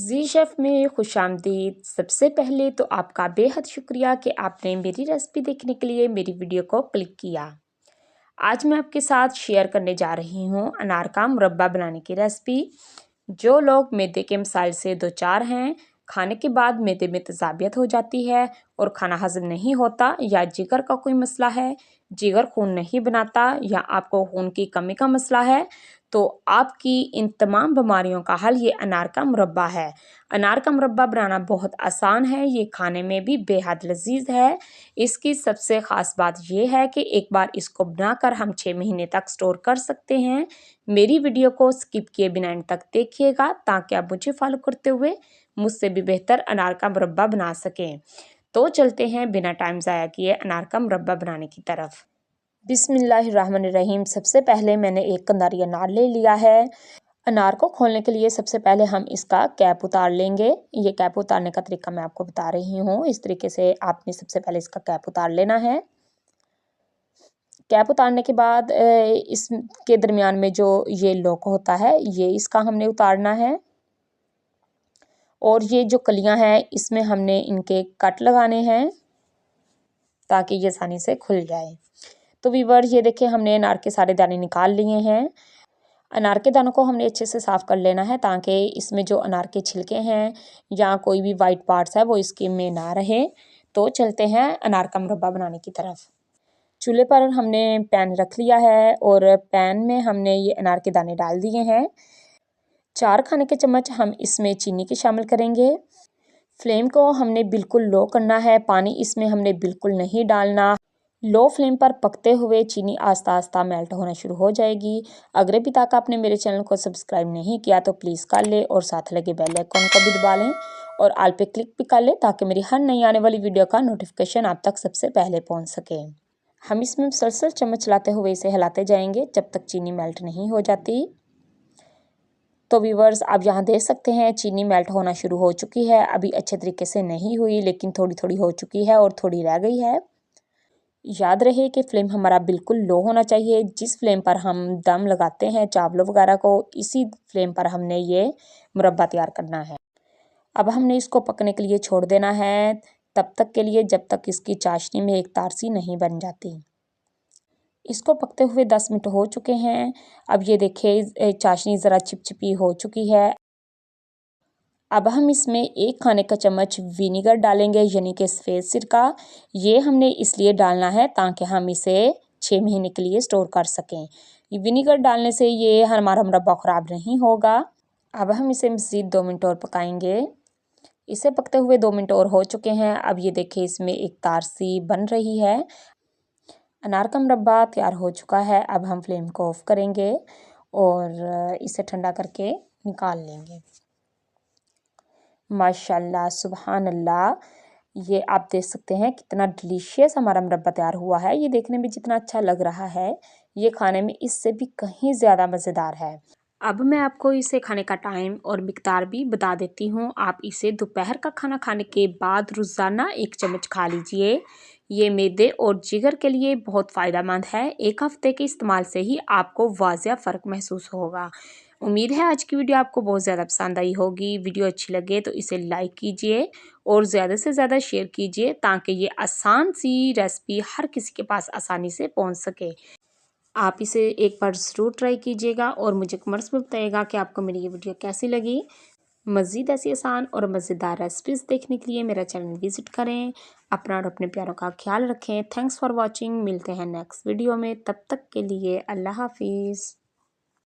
जी chef में खुशामदीद। सबसे पहले तो आपका बेहद शुक्रिया कि आपने मेरी रेसिपी देखने के लिए मेरी वीडियो को क्लिक किया। आज मैं आपके साथ शेयर करने जा रही हूँ अनार का मुरब्बा बनाने की रेसिपी। जो लोग मैदे के मसाइल से दो चार हैं, खाने के बाद मैदे में तेज़ाबियत हो जाती है और खाना हजम नहीं होता, या जिगर का कोई मसला है, जिगर खून नहीं बनाता, या आपको खून की कमी का मसला है, तो आपकी इन तमाम बीमारियों का हल ये अनार का मुरब्बा है। अनार का मुरब्बा बनाना बहुत आसान है, ये खाने में भी बेहद लजीज है। इसकी सबसे ख़ास बात यह है कि एक बार इसको बनाकर हम 6 महीने तक स्टोर कर सकते हैं। मेरी वीडियो को स्किप किए बिना एंड तक देखिएगा ताकि आप मुझे फॉलो करते हुए मुझसे भी बेहतर अनार का मुरब्बा बना सकें। तो चलते हैं बिना टाइम ज़ाया किए अनार का मुरब्बा बनाने की तरफ। बिस्मिल्लाहिर्रहमानिर्रहीम। सबसे पहले मैंने एक कंदारी अनार ले लिया है। अनार को खोलने के लिए सबसे पहले हम इसका कैप उतार लेंगे। ये कैप उतारने का तरीका मैं आपको बता रही हूँ। इस तरीके से आपने सबसे पहले इसका कैप उतार लेना है। कैप उतारने के बाद इसके दरमियान में जो ये लॉक होता है, ये इसका हमने उतारना है। और ये जो कलियां हैं, इसमें हमने इनके कट लगाने हैं ताकि ये आसानी से खुल जाए। तो व्यूअर ये देखिए, हमने अनार के सारे दाने निकाल लिए हैं। अनार के दानों को हमने अच्छे से साफ़ कर लेना है ताकि इसमें जो अनार के छिलके हैं या कोई भी वाइट पार्ट्स है वो इसके में ना रहे। तो चलते हैं अनार का मुरब्बा बनाने की तरफ। चूल्हे पर हमने पैन रख लिया है और पैन में हमने ये अनार के दाने डाल दिए हैं। 4 खाने के चम्मच हम इसमें चीनी के शामिल करेंगे। फ्लेम को हमने बिल्कुल लो करना है, पानी इसमें हमने बिल्कुल नहीं डालना। लो फ्लेम पर पकते हुए चीनी आस्ता आस्ता मेल्ट होना शुरू हो जाएगी। अगर अभी तक आपने मेरे चैनल को सब्सक्राइब नहीं किया तो प्लीज़ कर ले और साथ लगे बेल आइकन को भी दबा लें और ऑल पे क्लिक भी कर लें ताकि मेरी हर नई आने वाली वीडियो का नोटिफिकेशन आप तक सबसे पहले पहुंच सके। हम इसमें मुसलसल चम्मच चलाते हुए इसे हिलाते जाएंगे जब तक चीनी मेल्ट नहीं हो जाती। तो व्यूअर्स, आप यहाँ देख सकते हैं चीनी मेल्ट होना शुरू हो चुकी है। अभी अच्छे तरीके से नहीं हुई, लेकिन थोड़ी थोड़ी हो चुकी है और थोड़ी रह गई है। याद रहे कि फ्लेम हमारा बिल्कुल लो होना चाहिए। जिस फ्लेम पर हम दम लगाते हैं चावलों वगैरह को, इसी फ्लेम पर हमने ये मुरब्बा तैयार करना है। अब हमने इसको पकने के लिए छोड़ देना है तब तक के लिए जब तक इसकी चाशनी में एक तार सी नहीं बन जाती। इसको पकते हुए 10 मिनट हो चुके हैं। अब ये देखिए चाशनी ज़रा चिपचिपी हो चुकी है। अब हम इसमें 1 खाने का चम्मच विनीगर डालेंगे, यानी कि सफ़ेद सिरका। ये हमने इसलिए डालना है ताकि हम इसे 6 महीने के लिए स्टोर कर सकें। विनीगर डालने से ये हमारा मुरब्बा ख़राब नहीं होगा। अब हम इसे मज़ीद 2 मिनट और पकाएंगे। इसे पकते हुए 2 मिनट और हो चुके हैं। अब ये देखिए इसमें एक तार सी बन रही है। अनार का मुरब्बा तैयार हो चुका है। अब हम फ्लेम को ऑफ़ करेंगे और इसे ठंडा करके निकाल लेंगे। माशाल्लाह, सुबहान अल्लाह, ये आप देख सकते हैं कितना डिलीशियस हमारा मुरब्बा तैयार हुआ है। ये देखने में जितना अच्छा लग रहा है, ये खाने में इससे भी कहीं ज़्यादा मज़ेदार है। अब मैं आपको इसे खाने का टाइम और मिक़दार भी बता देती हूँ। आप इसे दोपहर का खाना खाने के बाद रोज़ाना 1 चम्मच खा लीजिए। ये मैदे और जिगर के लिए बहुत फ़ायदेमंद है। 1 हफ़्ते के इस्तेमाल से ही आपको वाज़िया फ़र्क महसूस होगा। उम्मीद है आज की वीडियो आपको बहुत ज़्यादा पसंद आई होगी। वीडियो अच्छी लगे तो इसे लाइक कीजिए और ज़्यादा से ज़्यादा शेयर कीजिए ताकि ये आसान सी रेसिपी हर किसी के पास आसानी से पहुंच सके। आप इसे एक बार ज़रूर ट्राई कीजिएगा और मुझे कमेंट्स में बताइएगा कि आपको मेरी ये वीडियो कैसी लगी। मज़ीद ऐसी आसान और मज़ेदार रेसिपीज़ देखने के लिए मेरा चैनल विज़िट करें। अपना और अपने प्यारों का ख्याल रखें। Thanks for watching. मिलते हैं नेक्स्ट वीडियो में, तब तक के लिए अल्लाह हाफिज़।